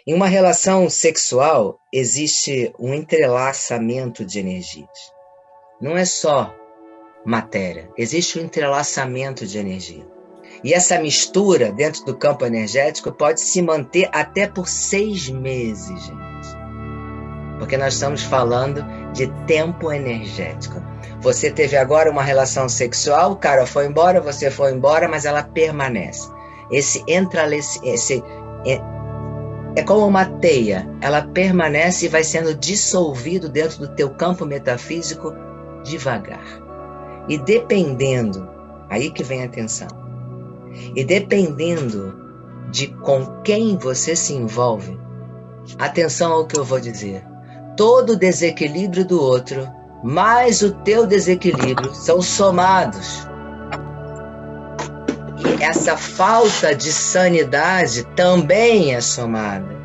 Em uma relação sexual, existe um entrelaçamento de energias. Não é só matéria, existe um entrelaçamento de energia. E essa mistura dentro do campo energético pode se manter até por 6 meses, gente. Porque nós estamos falando de tempo energético. Você teve agora uma relação sexual, o cara foi embora, você foi embora, mas ela permanece. É como uma teia, ela permanece e vai sendo dissolvido dentro do teu campo metafísico devagar. E dependendo, aí que vem a atenção, e dependendo de com quem você se envolve, atenção ao que eu vou dizer, todo o desequilíbrio do outro, mais o teu desequilíbrio, são somados. E essa falta de sanidade também é somada.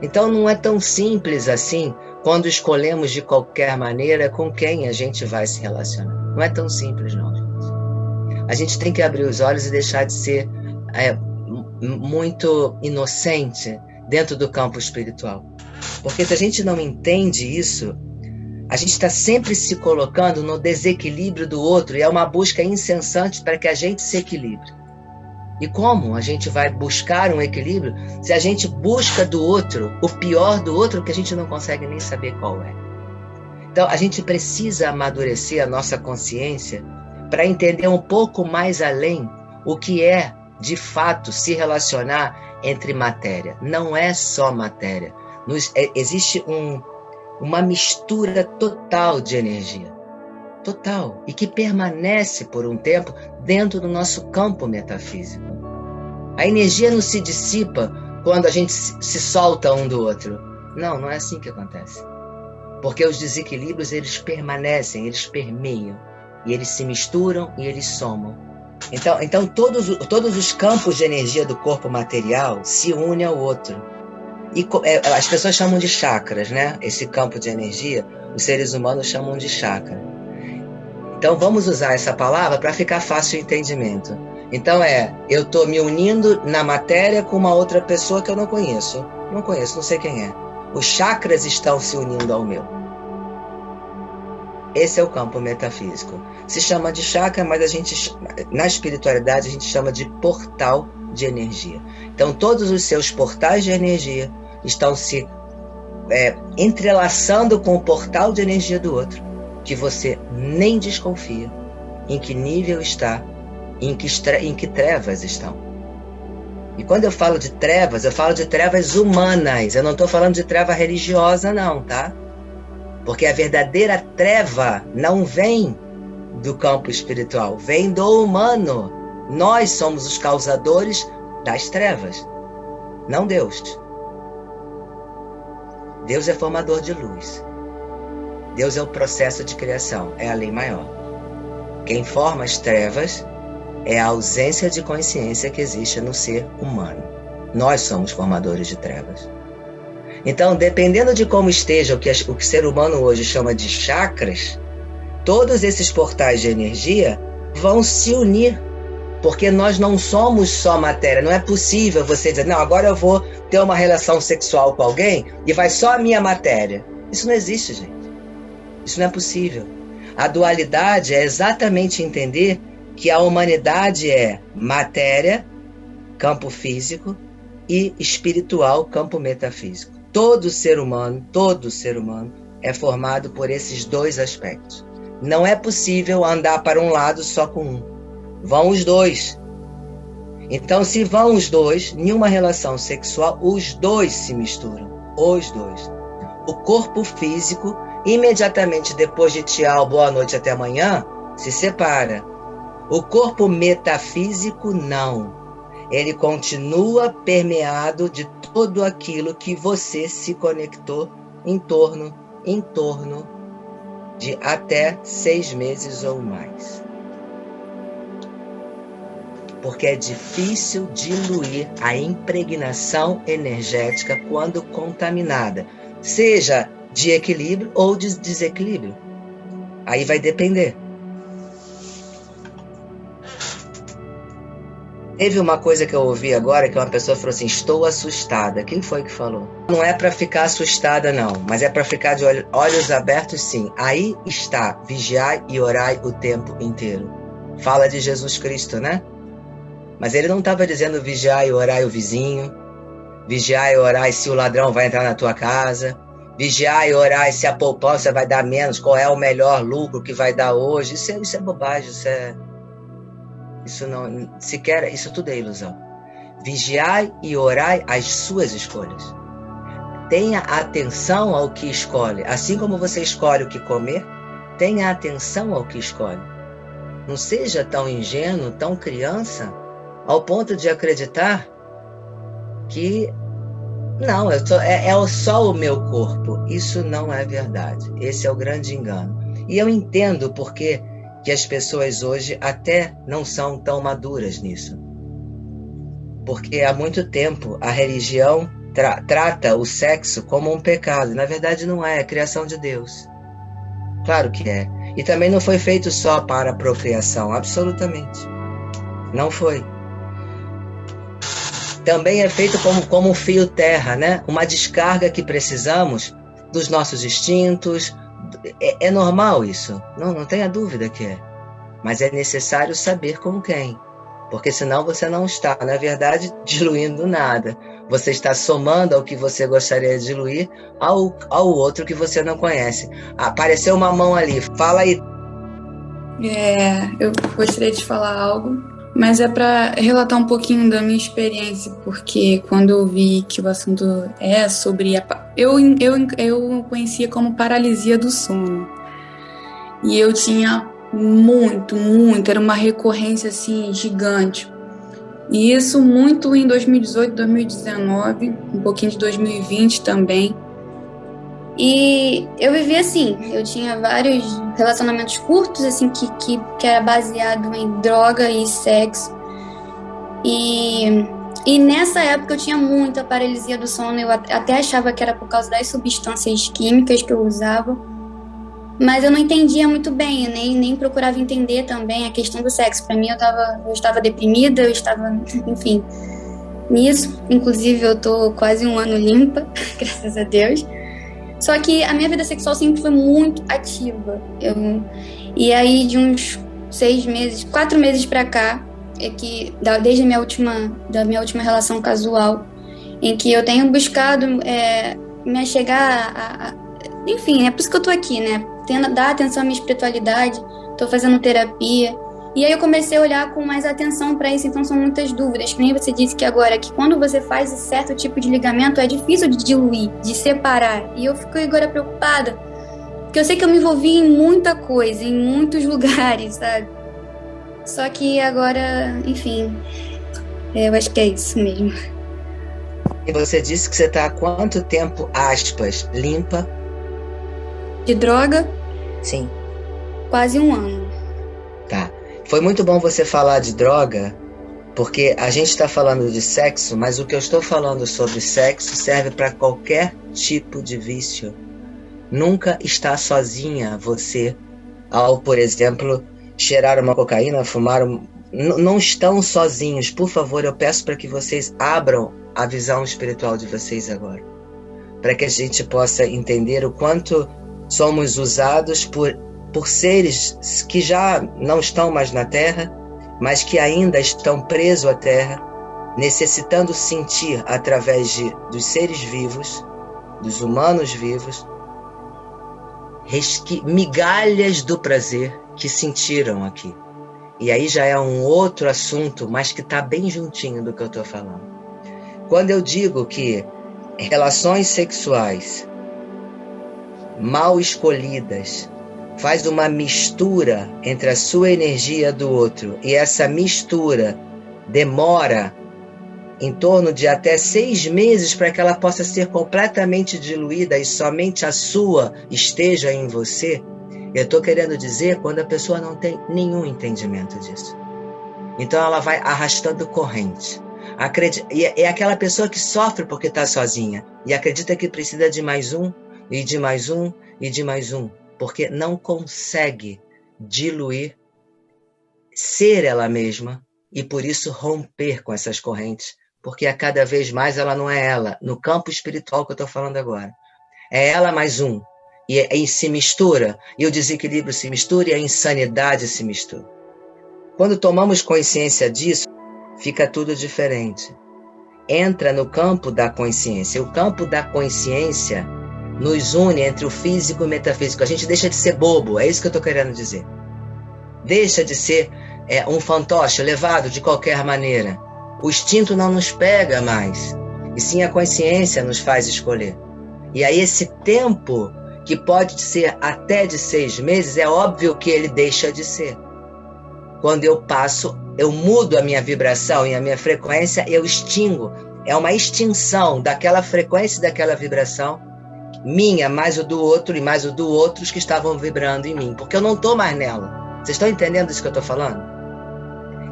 Então não é tão simples assim, quando escolhemos de qualquer maneira com quem a gente vai se relacionar. Não é tão simples, não, gente. A gente tem que abrir os olhos e deixar de ser muito inocente dentro do campo espiritual. Porque se a gente não entende isso, a gente está sempre se colocando no desequilíbrio do outro e é uma busca incessante para que a gente se equilibre. E como a gente vai buscar um equilíbrio se a gente busca do outro o pior do outro que a gente não consegue nem saber qual é? Então a gente precisa amadurecer a nossa consciência para entender um pouco mais além o que é, de fato, se relacionar entre matéria. Não é só matéria. Existe uma mistura total de energia. Total. E que permanece por um tempo dentro do nosso campo metafísico. A energia não se dissipa quando a gente se solta um do outro. Não, não é assim que acontece. Porque os desequilíbrios, eles permanecem, eles permeiam. E eles se misturam e eles somam. Então todos os campos de energia do corpo material se unem ao outro. E as pessoas chamam de chakras, né? Esse campo de energia, os seres humanos chamam de chakra. Então vamos usar essa palavra para ficar fácil o entendimento. Então eu estou me unindo na matéria com uma outra pessoa que eu não conheço. Não sei quem é. Os chakras estão se unindo ao meu. Esse é o campo metafísico. Se chama de chakra, mas na espiritualidade a gente chama de portal de energia. Então todos os seus portais de energia estão se entrelaçando com o portal de energia do outro, que você nem desconfia em que nível está, em que trevas estão. E quando eu falo de trevas, eu falo de trevas humanas, eu não estou falando de treva religiosa não, tá? Porque a verdadeira treva não vem do campo espiritual, vem do humano. Nós somos os causadores das trevas, não Deus. Deus é formador de luz. Deus é o processo de criação, é a lei maior. Quem forma as trevas é a ausência de consciência que existe no ser humano. Nós somos formadores de trevas. Então, dependendo de como esteja o que o ser humano hoje chama de chakras, todos esses portais de energia vão se unir, porque nós não somos só matéria. Não é possível você dizer, não, agora eu vou ter uma relação sexual com alguém e vai só a minha matéria. Isso não existe, gente. Isso não é possível. A dualidade é exatamente entender que a humanidade é matéria, campo físico, e espiritual, campo metafísico. Todo ser humano é formado por esses dois aspectos. Não é possível andar para um lado só com um. Vão os dois. Então, se vão os dois, em uma relação sexual, os dois se misturam. Os dois. O corpo físico, imediatamente depois de tchau, boa noite, até amanhã, se separa. O corpo metafísico, não. Ele continua permeado de tudo aquilo que você se conectou em torno de até 6 meses ou mais. Porque é difícil diluir a impregnação energética quando contaminada, seja de equilíbrio ou de desequilíbrio. Aí vai depender. Teve uma coisa que eu ouvi agora, que uma pessoa falou assim, estou assustada. Quem foi que falou? Não é para ficar assustada, não, mas é para ficar de olhos abertos, sim. Aí está, vigiai e orai o tempo inteiro. Fala de Jesus Cristo, né? Mas ele não estava dizendo vigiai e orai o vizinho, vigiai e orai se o ladrão vai entrar na tua casa, vigiai e orai se a poupança vai dar menos, qual é o melhor lucro que vai dar hoje. Isso é bobagem, isso tudo é ilusão. Vigiai e orai as suas escolhas. Tenha atenção ao que escolhe. Assim como você escolhe o que comer, tenha atenção ao que escolhe. Não seja tão ingênuo, tão criança, ao ponto de acreditar que não, é só o meu corpo. Isso não é verdade. Esse é o grande engano. E eu entendo porque que as pessoas hoje até não são tão maduras nisso. Porque há muito tempo a religião trata o sexo como um pecado. Na verdade não é criação de Deus. Claro que é. E também não foi feito só para a procriação, absolutamente. Não foi. Também é feito como um fio terra, né? Uma descarga que precisamos dos nossos instintos. É normal isso, não tenha dúvida que é. Mas é necessário saber com quem. Porque senão você não está, na verdade, diluindo nada. Você está somando ao que você gostaria de diluir ao outro que você não conhece. Apareceu uma mão ali, fala aí. Eu gostaria de falar algo, mas é para relatar um pouquinho da minha experiência, porque quando eu vi que o assunto é sobre... Eu conhecia como paralisia do sono. E eu tinha muito, era uma recorrência assim gigante. E isso muito em 2018, 2019, um pouquinho de 2020 também. E eu vivia assim, eu tinha vários relacionamentos curtos, assim, que era baseado em droga e sexo. E nessa época eu tinha muita paralisia do sono, eu até achava que era por causa das substâncias químicas que eu usava, mas eu não entendia muito bem, eu nem procurava entender também a questão do sexo. Para mim eu estava deprimida, eu estava, enfim, nisso. Inclusive eu tô quase um ano limpa, graças a Deus. Só que a minha vida sexual sempre foi muito ativa. E aí, de uns 4 meses pra cá, desde da minha última relação casual, em que eu tenho buscado me achegar enfim, é por isso que eu tô aqui, né? Dar atenção à minha espiritualidade, tô fazendo terapia. E aí eu comecei a olhar com mais atenção para isso, então são muitas dúvidas. Que nem você disse que agora, que quando você faz esse certo tipo de ligamento, é difícil de diluir, de separar. E eu fico agora preocupada, porque eu sei que eu me envolvi em muita coisa, em muitos lugares, sabe? Só que agora, enfim, eu acho que é isso mesmo. E você disse que você está há quanto tempo, aspas, limpa? De droga? Sim. Quase um ano. Tá. Foi muito bom você falar de droga, porque a gente está falando de sexo, mas o que eu estou falando sobre sexo serve para qualquer tipo de vício. Nunca está sozinha você ao, por exemplo, cheirar uma cocaína, fumar não estão sozinhos. Por favor, eu peço para que vocês abram a visão espiritual de vocês agora, para que a gente possa entender o quanto somos usados por seres que já não estão mais na Terra, mas que ainda estão presos à Terra, necessitando sentir através dos seres vivos, dos humanos vivos, migalhas do prazer que sentiram aqui. E aí já é um outro assunto, mas que está bem juntinho do que eu estou falando. Quando eu digo que relações sexuais mal escolhidas faz uma mistura entre a sua energia do outro, e essa mistura demora em torno de até 6 meses para que ela possa ser completamente diluída e somente a sua esteja em você, eu estou querendo dizer quando a pessoa não tem nenhum entendimento disso. Então ela vai arrastando corrente. É aquela pessoa que sofre porque está sozinha e acredita que precisa de mais um, e de mais um, e de mais um, porque não consegue diluir, ser ela mesma e por isso romper com essas correntes, porque a cada vez mais ela não é ela, no campo espiritual que eu estou falando agora. É ela mais um, e se mistura, e o desequilíbrio se mistura, e a insanidade se mistura. Quando tomamos consciência disso, fica tudo diferente. Entra no campo da consciência. O campo da consciência nos une entre o físico e o metafísico. A gente deixa de ser bobo, é isso que eu estou querendo dizer. Deixa de ser um fantoche levado de qualquer maneira. O instinto não nos pega mais, e sim a consciência nos faz escolher. E aí esse tempo, que pode ser até de 6 meses, é óbvio que ele deixa de ser. Quando eu mudo a minha vibração e a minha frequência, eu extingo. É uma extinção daquela frequência e daquela vibração, minha, mais o do outro e mais o do outros que estavam vibrando em mim, porque eu não estou mais nela. Vocês estão entendendo isso que eu estou falando?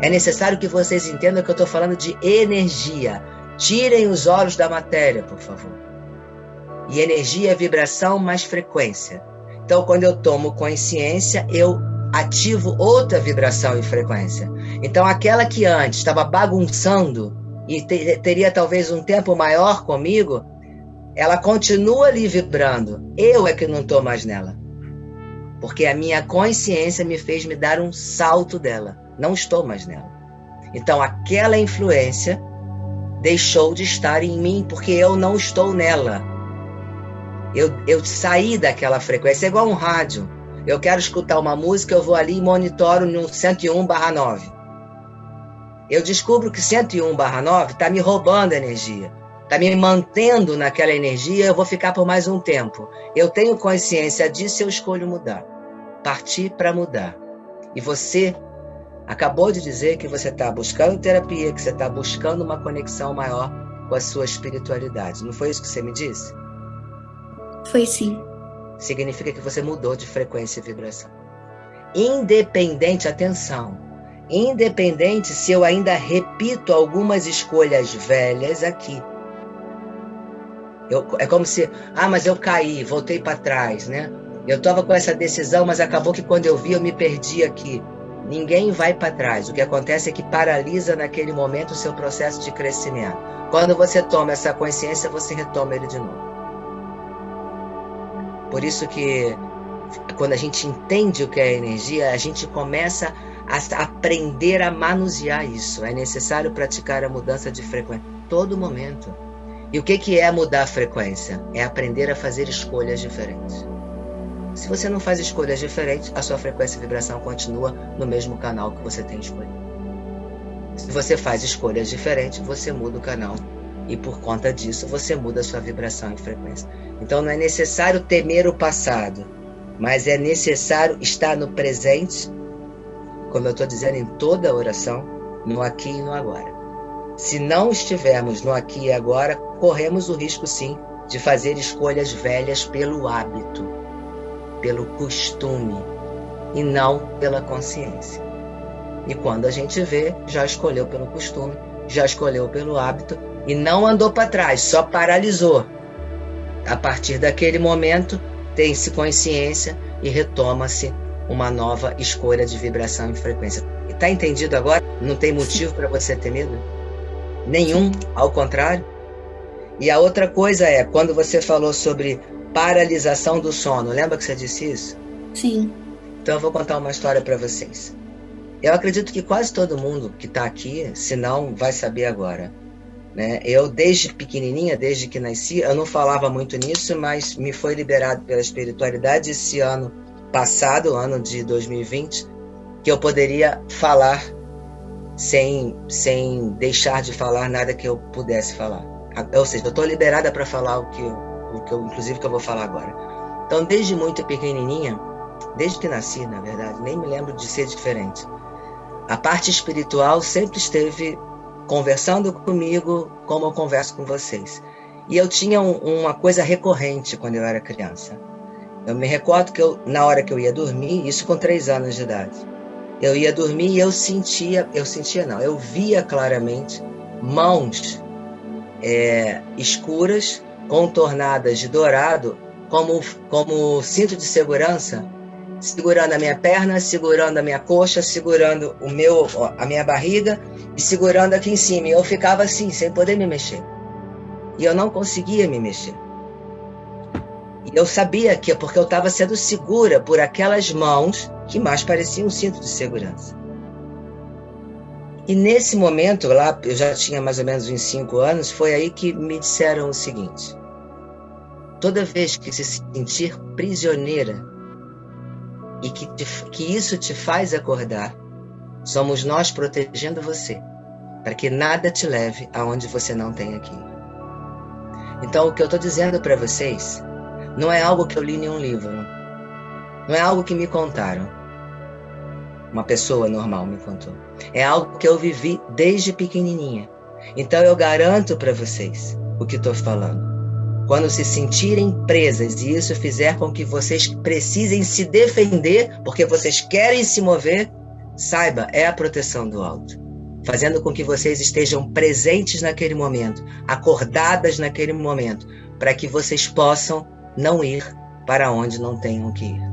É necessário que vocês entendam que eu estou falando de energia. Tirem os olhos da matéria, por favor. E energia é vibração mais frequência. Então, quando eu tomo consciência, eu ativo outra vibração e frequência. Então, aquela que antes estava bagunçando e teria talvez um tempo maior comigo, ela continua ali vibrando. Eu é que não estou mais nela. Porque a minha consciência me fez me dar um salto dela. Não estou mais nela. Então, aquela influência deixou de estar em mim, porque eu não estou nela. Eu saí daquela frequência. É igual um rádio. Eu quero escutar uma música, eu vou ali e monitoro no 101/9. Eu descubro que 101/9 está me roubando energia. Está me mantendo naquela energia, eu vou ficar por mais um tempo. Eu tenho consciência disso e eu escolho mudar. Partir para mudar. E você acabou de dizer que você está buscando terapia, que você está buscando uma conexão maior com a sua espiritualidade. Não foi isso que você me disse? Foi sim. Significa que você mudou de frequência e vibração. Independente, atenção, independente se eu ainda repito algumas escolhas velhas aqui. É como se, mas eu caí, voltei para trás, né? Eu estava com essa decisão, mas acabou que quando eu vi, eu me perdi aqui. Ninguém vai para trás. O que acontece é que paralisa naquele momento o seu processo de crescimento. Quando você toma essa consciência, você retoma ele de novo. Por isso que, quando a gente entende o que é energia, a gente começa a aprender a manusear isso. É necessário praticar a mudança de frequência todo momento. E o que é mudar a frequência? É aprender a fazer escolhas diferentes. Se você não faz escolhas diferentes, a sua frequência e vibração continua no mesmo canal que você tem escolhido. Se você faz escolhas diferentes, você muda o canal. E por conta disso, você muda a sua vibração e frequência. Então não é necessário temer o passado, mas é necessário estar no presente, como eu estou dizendo em toda a oração, no aqui e no agora. Se não estivermos no aqui e agora, corremos o risco sim de fazer escolhas velhas pelo hábito, pelo costume e não pela consciência. E quando a gente vê, já escolheu pelo costume, já escolheu pelo hábito e não andou para trás, só paralisou. A partir daquele momento, tem-se consciência e retoma-se uma nova escolha de vibração e frequência. Está entendido agora? Não tem motivo para você ter medo? Nenhum, ao contrário. E a outra coisa é, quando você falou sobre paralisação do sono, lembra que você disse isso? Sim. Então eu vou contar uma história para vocês. Eu acredito que quase todo mundo que está aqui, se não, vai saber agora. Né? Eu, desde pequenininha, desde que nasci, eu não falava muito nisso, mas me foi liberado pela espiritualidade esse ano passado, ano de 2020, que eu poderia falar sem deixar de falar nada que eu pudesse falar. Ou seja, eu estou liberada para falar o que eu vou falar agora. Então, desde muito pequenininha, desde que nasci, na verdade, nem me lembro de ser diferente. A parte espiritual sempre esteve conversando comigo como eu converso com vocês. E eu tinha uma coisa recorrente quando eu era criança. Eu me recordo que na hora que eu ia dormir, isso com 3 anos de idade, eu ia dormir e eu via claramente mãos escuras, contornadas de dourado, como cinto de segurança, segurando a minha perna, segurando a minha coxa, segurando a minha barriga e segurando aqui em cima. E eu ficava assim, sem poder me mexer. E eu não conseguia me mexer. E eu sabia que é porque eu estava sendo segura por aquelas mãos que mais pareciam um cinto de segurança. E nesse momento, lá, eu já tinha mais ou menos uns 5 anos, foi aí que me disseram o seguinte: toda vez que se sentir prisioneira e que isso te faz acordar, somos nós protegendo você, para que nada te leve aonde você não tem que ir. Então, o que eu estou dizendo para vocês não é algo que eu li em um livro, não é algo que me contaram, uma pessoa normal me contou. É algo que eu vivi desde pequenininha. Então eu garanto para vocês o que estou falando. Quando se sentirem presas e isso fizer com que vocês precisem se defender porque vocês querem se mover, saiba, é a proteção do alto, fazendo com que vocês estejam presentes naquele momento, acordadas naquele momento, para que vocês possam não ir para onde não tenham que ir.